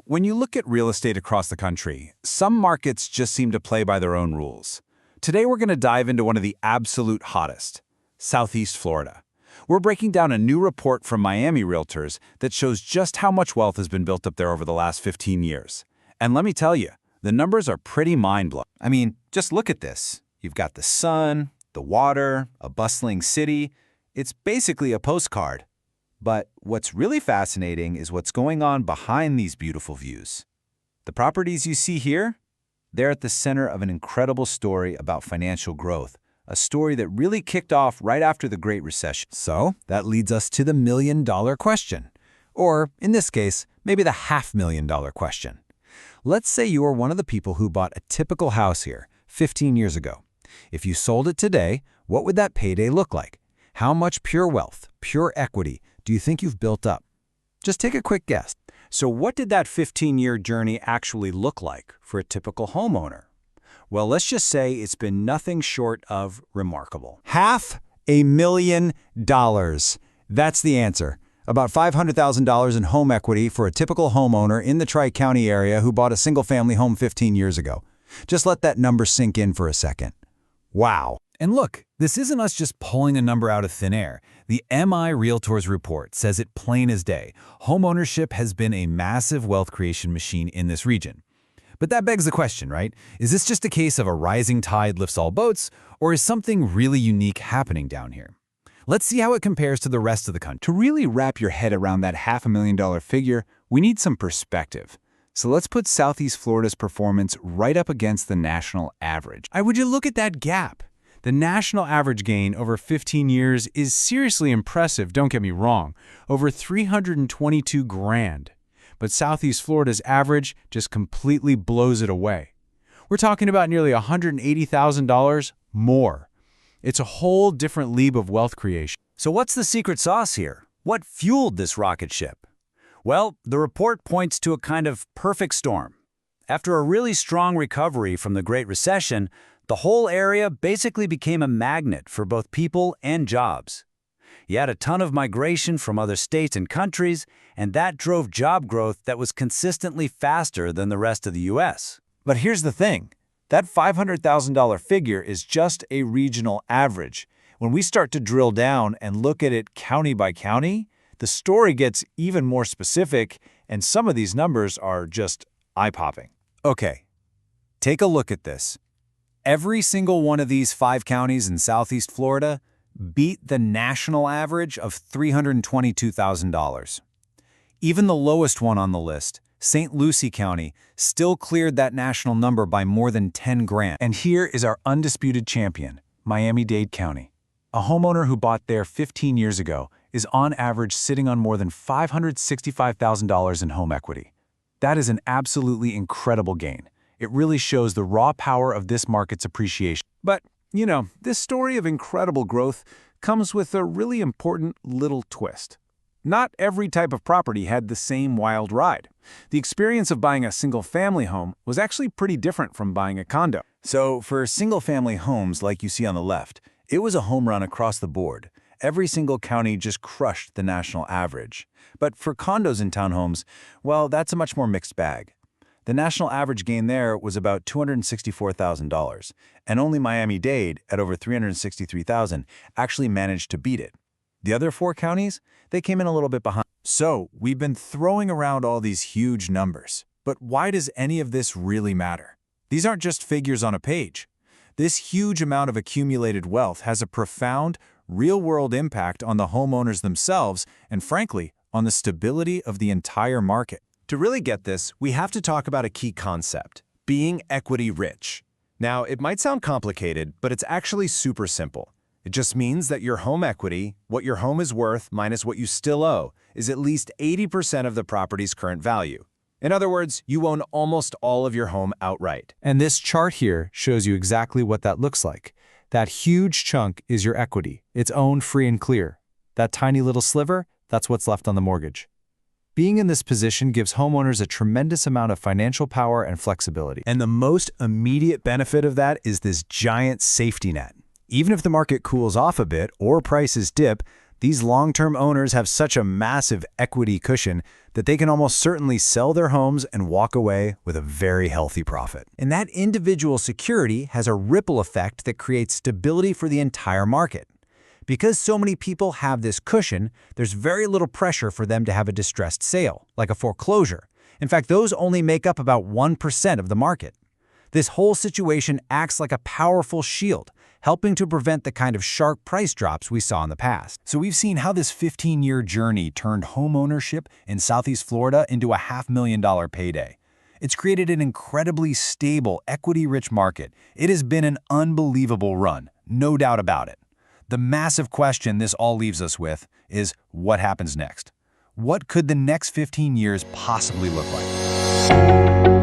When you look at real estate across the country, some markets just seem to play by their own rules. Today we're going to dive into one of the absolute hottest, Southeast Florida. We're breaking down a new report from Miami Realtors that shows just how much wealth has been built up there over the last 15 years. And let me tell you, the numbers are pretty mind-blowing. I mean, just look at this. You've got the sun, the water, a bustling city. It's basically a postcard. But what's really fascinating is what's going on behind these beautiful views. The properties you see here, they're at the center of an incredible story about financial growth, a story that really kicked off right after the Great Recession. So that leads us to the million-dollar question. Or, in this case, maybe the $500,000 question. Let's say you are one of the people who bought a typical house here 15 years ago. If you sold it today, what would that payday look like? How much pure wealth, pure equity, do you think you've built up? Just take a quick guess. So what did that 15-year journey actually look like for a typical homeowner? Well, let's just say it's been nothing short of remarkable. $500,000. That's the answer. About $500,000 in home equity for a typical homeowner in the Tri-County area who bought a single-family home 15 years ago. Just let that number sink in for a second. Wow. And look, this isn't us just pulling a number out of thin air. The MI Realtors report says it plain as day. Homeownership has been a massive wealth creation machine in this region. But that begs the question, right? Is this just a case of a rising tide lifts all boats, or is something really unique happening down here? Let's see how it compares to the rest of the country. To really wrap your head around that $500,000 figure, we need some perspective. So let's put Southeast Florida's performance right up against the national average. Would you look at that gap? The national average gain over 15 years is seriously impressive, don't get me wrong, over $322,000. But Southeast Florida's average just completely blows it away. We're talking about nearly $180,000 more. It's a whole different league of wealth creation. So what's the secret sauce here? What fueled this rocket ship? Well, the report points to a kind of perfect storm. After a really strong recovery from the Great Recession, the whole area basically became a magnet for both people and jobs. You had a ton of migration from other states and countries, and that drove job growth that was consistently faster than the rest of the U.S. But here's the thing. That $500,000 figure is just a regional average. When we start to drill down and look at it county by county, the story gets even more specific, and some of these numbers are just eye-popping. Okay, take a look at this. Every single one of these 5 counties in Southeast Florida beat the national average of $322,000. Even the lowest one on the list, St. Lucie County, still cleared that national number by more than $10,000. And here is our undisputed champion, Miami-Dade County. A homeowner who bought there 15 years ago is on average sitting on more than $565,000 in home equity. That is an absolutely incredible gain. It really shows the raw power of this market's appreciation. But, this story of incredible growth comes with a really important little twist. Not every type of property had the same wild ride. The experience of buying a single-family home was actually pretty different from buying a condo. So for single-family homes like you see on the left, it was a home run across the board. Every single county just crushed the national average. But for condos and townhomes, well, that's a much more mixed bag. The national average gain there was about $264,000, and only Miami-Dade, at over $363,000, actually managed to beat it. The other 4 counties, they came in a little bit behind. So, we've been throwing around all these huge numbers. But why does any of this really matter? These aren't just figures on a page. This huge amount of accumulated wealth has a profound, real-world impact on the homeowners themselves and, frankly, on the stability of the entire market. To really get this, we have to talk about a key concept, being equity rich. Now, it might sound complicated, but it's actually super simple. It just means that your home equity, what your home is worth minus what you still owe, is at least 80% of the property's current value. In other words, you own almost all of your home outright. And this chart here shows you exactly what that looks like. That huge chunk is your equity. It's owned free and clear. That tiny little sliver, that's what's left on the mortgage. Being in this position gives homeowners a tremendous amount of financial power and flexibility. And the most immediate benefit of that is this giant safety net. Even if the market cools off a bit or prices dip, These long-term owners have such a massive equity cushion that they can almost certainly sell their homes and walk away with a very healthy profit. And that individual security has a ripple effect that creates stability for the entire market. Because so many people have this cushion, there's very little pressure for them to have a distressed sale, like a foreclosure. In fact, those only make up about 1% of the market. This whole situation acts like a powerful shield, helping to prevent the kind of sharp price drops we saw in the past. So we've seen how this 15-year journey turned homeownership in Southeast Florida into a $500,000 payday. It's created an incredibly stable, equity-rich market. It has been an unbelievable run, no doubt about it. The massive question this all leaves us with is, what happens next? What could the next 15 years possibly look like?